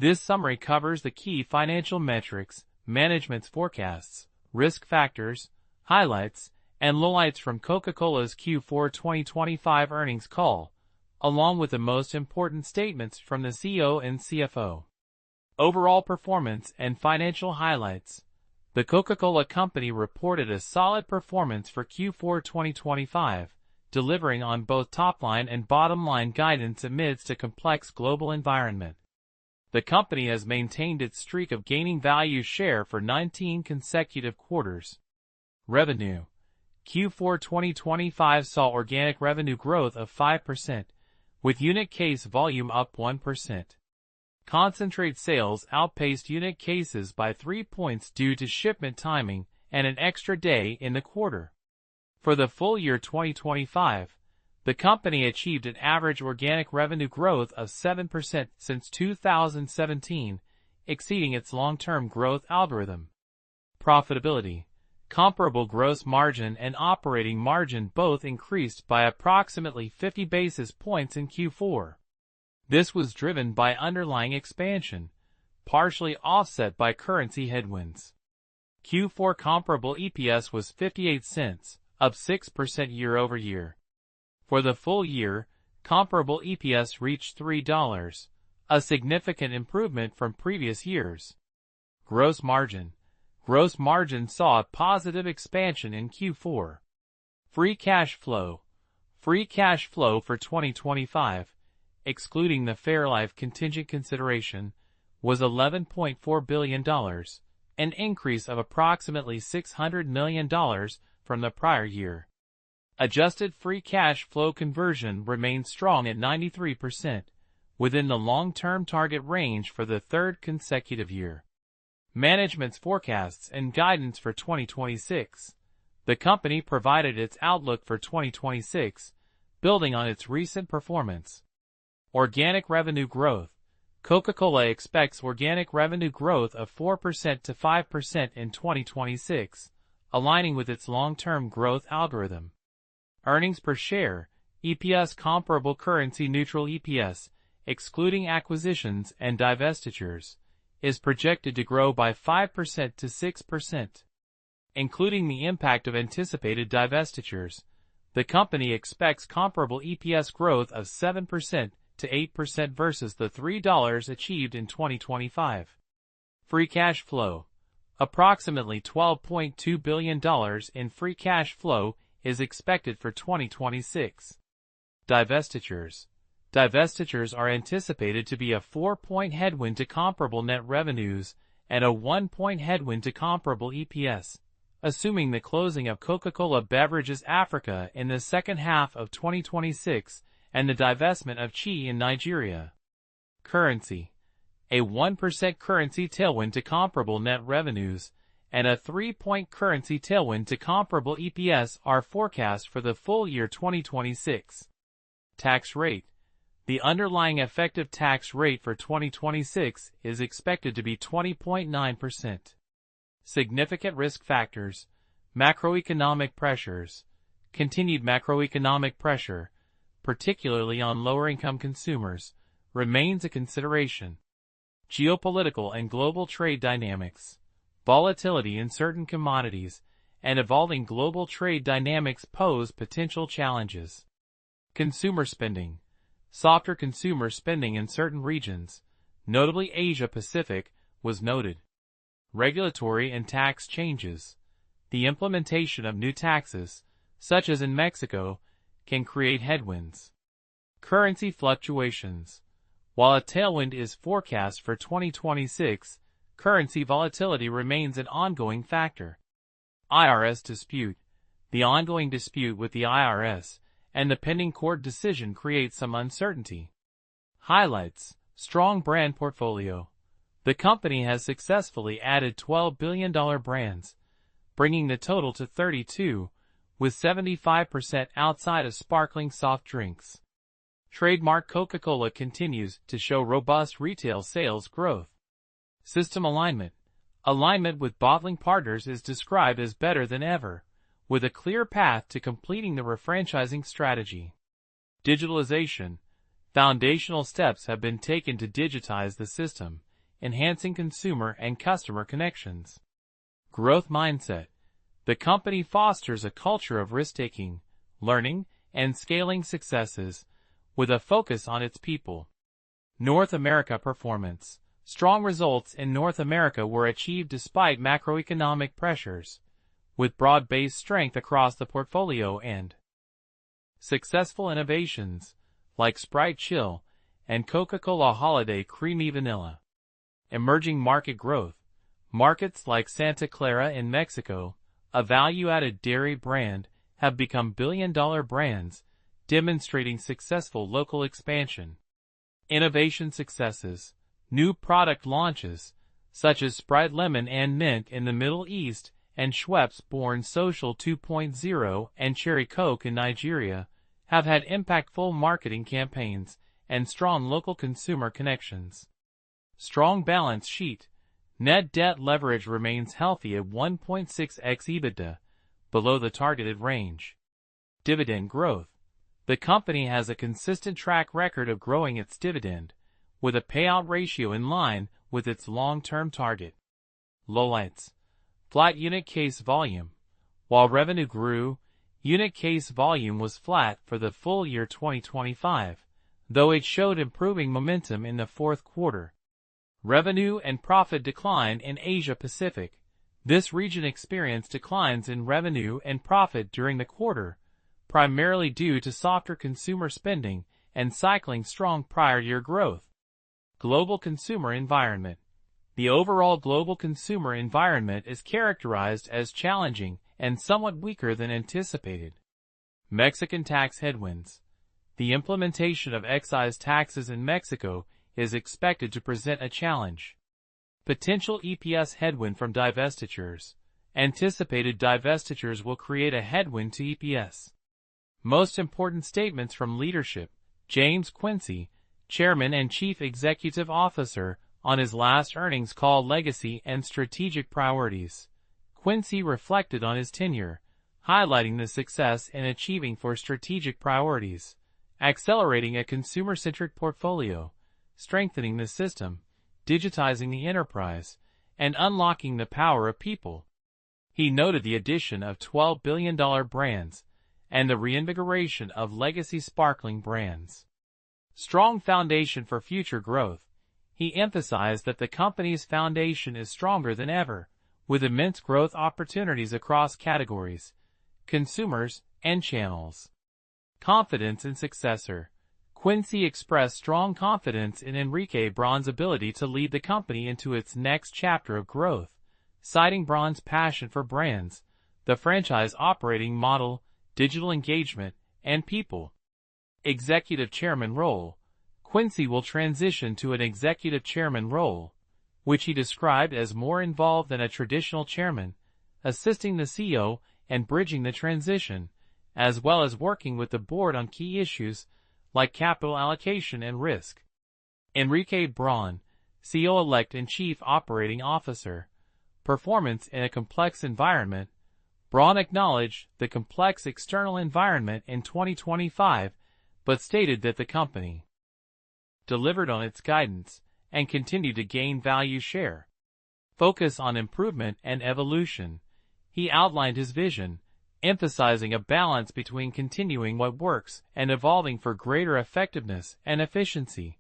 This summary covers the key financial metrics, management's forecasts, risk factors, highlights, and lowlights from Coca-Cola's Q4 2025 earnings call, along with the most important statements from the CEO and CFO. Overall performance and financial highlights. The Coca-Cola Company reported a solid performance for Q4 2025, delivering on both top-line and bottom-line guidance amidst a complex global environment. The company has maintained its streak of gaining value share for 19 consecutive quarters. Revenue. Q4 2025 saw organic revenue growth of 5%, with unit case volume up 1%. Concentrate sales outpaced unit cases by 3 points due to shipment timing and an extra day in the quarter. For the full year 2025, the company achieved an average organic revenue growth of 7% since 2017, exceeding its long-term growth algorithm. Profitability. Comparable gross margin and operating margin both increased by approximately 50 basis points in Q4. This was driven by underlying expansion, partially offset by currency headwinds. Q4 comparable EPS was 58 cents, up 6% year-over-year. For the full year, comparable EPS reached $3, a significant improvement from previous years. Gross margin. Gross margin saw a positive expansion in Q4. Free cash flow. Free cash flow for 2025, excluding the Fairlife contingent consideration, was $11.4 billion, an increase of approximately $600 million from the prior year. Adjusted free cash flow conversion remained strong at 93%, within the long-term target range for the third consecutive year. Management's forecasts and guidance for 2026. The company provided its outlook for 2026, building on its recent performance. Organic revenue growth. Coca-Cola expects organic revenue growth of 4% to 5% in 2026, aligning with its long-term growth algorithm. Earnings per share, EPS comparable currency neutral EPS, excluding acquisitions and divestitures, is projected to grow by 5% to 6%. Including the impact of anticipated divestitures, the company expects comparable EPS growth of 7% to 8% versus the $3 achieved in 2025. Free cash flow. Approximately $12.2 billion in free cash flow is expected for 2026. Divestitures. Divestitures are anticipated to be a 4-point headwind to comparable net revenues and a 1-point headwind to comparable EPS, assuming the closing of Coca-Cola Beverages Africa in the second half of 2026 and the divestment of Chi in Nigeria. Currency. A 1% currency tailwind to comparable net revenues and a 3-point currency tailwind to comparable EPS are forecast for the full year 2026. Tax rate. The underlying effective tax rate for 2026 is expected to be 20.9%. Significant risk factors. Macroeconomic pressures. Continued macroeconomic pressure, particularly on lower-income consumers, remains a consideration. Geopolitical and global trade dynamics. Volatility in certain commodities and evolving global trade dynamics pose potential challenges. Consumer spending. Softer consumer spending in certain regions, notably Asia-Pacific, was noted. Regulatory and tax changes. The implementation of new taxes, such as in Mexico, can create headwinds. Currency fluctuations. While a tailwind is forecast for 2026, currency volatility remains an ongoing factor. IRS dispute. The ongoing dispute with the IRS and the pending court decision create some uncertainty. Highlights. Strong brand portfolio. The company has successfully added $12 billion brands, bringing the total to 32, with 75% outside of sparkling soft drinks. Trademark Coca-Cola continues to show robust retail sales growth. System alignment. Alignment with bottling partners is described as better than ever, with a clear path to completing the refranchising strategy. Digitalization. Foundational steps have been taken to digitize the system, enhancing consumer and customer connections. Growth mindset. The company fosters a culture of risk-taking, learning, and scaling successes, with a focus on its people. North America performance. Strong results in North America were achieved despite macroeconomic pressures, with broad-based strength across the portfolio and successful innovations, like Sprite Chill and Coca-Cola Holiday Creamy Vanilla. Emerging market growth. Markets like Santa Clara in Mexico, a value-added dairy brand, have become billion-dollar brands, demonstrating successful local expansion. Innovation successes. New product launches, such as Sprite Lemon and Mint in the Middle East and Schweppes Born Social 2.0 and Cherry Coke in Nigeria, have had impactful marketing campaigns and strong local consumer connections. Strong balance sheet. Net debt leverage remains healthy at 1.6x EBITDA, below the targeted range. Dividend growth. The company has a consistent track record of growing its dividend, with a payout ratio in line with its long-term target. Lowlights. Flat unit case volume. While revenue grew, unit case volume was flat for the full year 2025, though it showed improving momentum in the fourth quarter. Revenue and profit declined in Asia Pacific. This region experienced declines in revenue and profit during the quarter, primarily due to softer consumer spending and cycling strong prior year growth. Global consumer environment. The overall global consumer environment is characterized as challenging and somewhat weaker than anticipated. Mexican tax headwinds. The implementation of excise taxes in Mexico is expected to present a challenge. Potential EPS headwind from divestitures. Anticipated divestitures will create a headwind to EPS. Most important statements from leadership. James Quincey, Chairman and Chief Executive Officer, on his last earnings call, legacy and strategic priorities. Quincey reflected on his tenure, highlighting the success in achieving four strategic priorities: accelerating a consumer-centric portfolio, strengthening the system, digitizing the enterprise, and unlocking the power of people. He noted the addition of $12 billion brands and the reinvigoration of legacy sparkling brands. Strong foundation for future growth. He emphasized that the company's foundation is stronger than ever, with immense growth opportunities across categories, consumers, and channels. Confidence in successor. Quincey expressed strong confidence in Enrique Braun's ability to lead the company into its next chapter of growth, citing Braun's passion for brands, the franchise operating model, digital engagement, and people. Executive Chairman role. Quincey will transition to an executive chairman role, which he described as more involved than a traditional chairman, assisting the CEO and bridging the transition, as well as working with the board on key issues like capital allocation and risk. Enrique Braun, CEO-elect and Chief Operating Officer. Performance in a complex environment. Braun acknowledged the complex external environment in 2025, but stated that the company delivered on its guidance and continued to gain value share. Focus on improvement and evolution. He outlined his vision, emphasizing a balance between continuing what works and evolving for greater effectiveness and efficiency,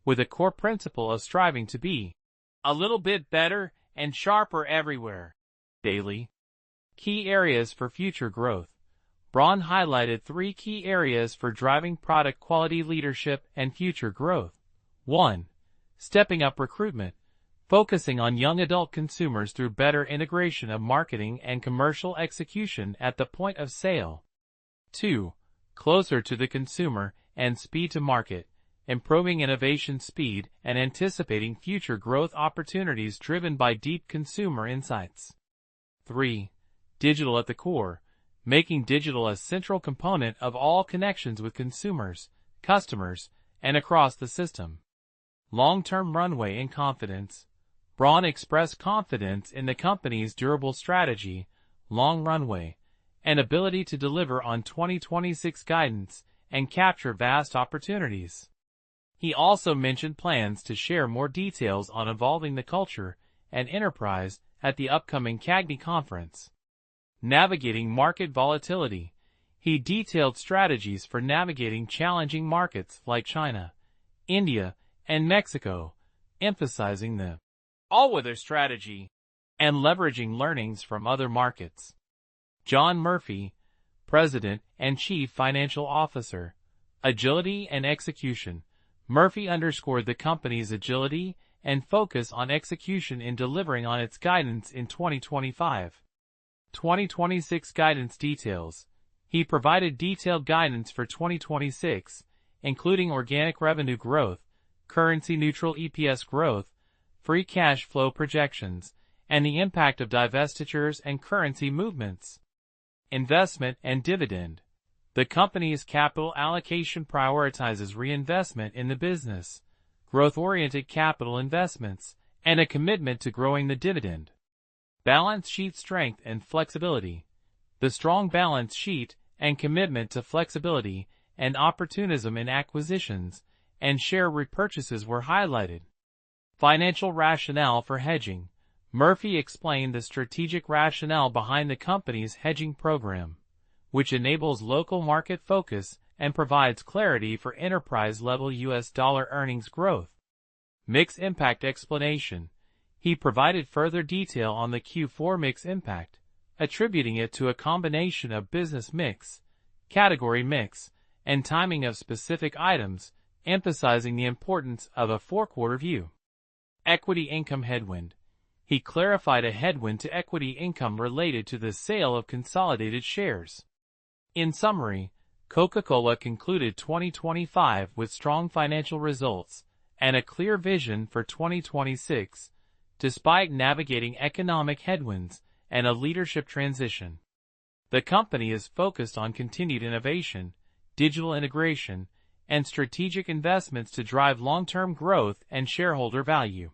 with a core principle of striving to be a little bit better and sharper everywhere. Daily. Key areas for future growth. Braun highlighted three key areas for driving product quality leadership and future growth. 1. Stepping up recruitment, focusing on young adult consumers through better integration of marketing and commercial execution at the point of sale. 2. Closer to the consumer and speed to market, improving innovation speed and anticipating future growth opportunities driven by deep consumer insights. 3. Digital at the core, making digital a central component of all connections with consumers, customers, and across the system. Long-term runway and confidence. Braun expressed confidence in the company's durable strategy, long runway, and ability to deliver on 2026 guidance and capture vast opportunities. He also mentioned plans to share more details on evolving the culture and enterprise at the upcoming CAGNY conference. Navigating market volatility. He detailed strategies for navigating challenging markets like China, India, and Mexico, emphasizing the all-weather strategy and leveraging learnings from other markets. John Murphy, President and Chief Financial Officer. Agility and execution. Murphy underscored the company's agility and focus on execution in delivering on its guidance in 2025. 2026 guidance details. He provided detailed guidance for 2026, including organic revenue growth, currency-neutral EPS growth, free cash flow projections, and the impact of divestitures and currency movements. Investment and dividend. The company's capital allocation prioritizes reinvestment in the business, growth-oriented capital investments, and a commitment to growing the dividend. Balance sheet strength and flexibility. The strong balance sheet and commitment to flexibility and opportunism in acquisitions and share repurchases were highlighted. Financial rationale for hedging. Murphy explained the strategic rationale behind the company's hedging program, which enables local market focus and provides clarity for enterprise-level U.S. dollar earnings growth. Mix impact explanation. He provided further detail on the Q4 mix impact, attributing it to a combination of business mix, category mix, and timing of specific items, emphasizing the importance of a four-quarter view. Equity income headwind. He clarified a headwind to equity income related to the sale of consolidated shares. In summary, Coca-Cola concluded 2025 with strong financial results and a clear vision for 2026, despite navigating economic headwinds and a leadership transition. The company is focused on continued innovation, digital integration, and strategic investments to drive long-term growth and shareholder value.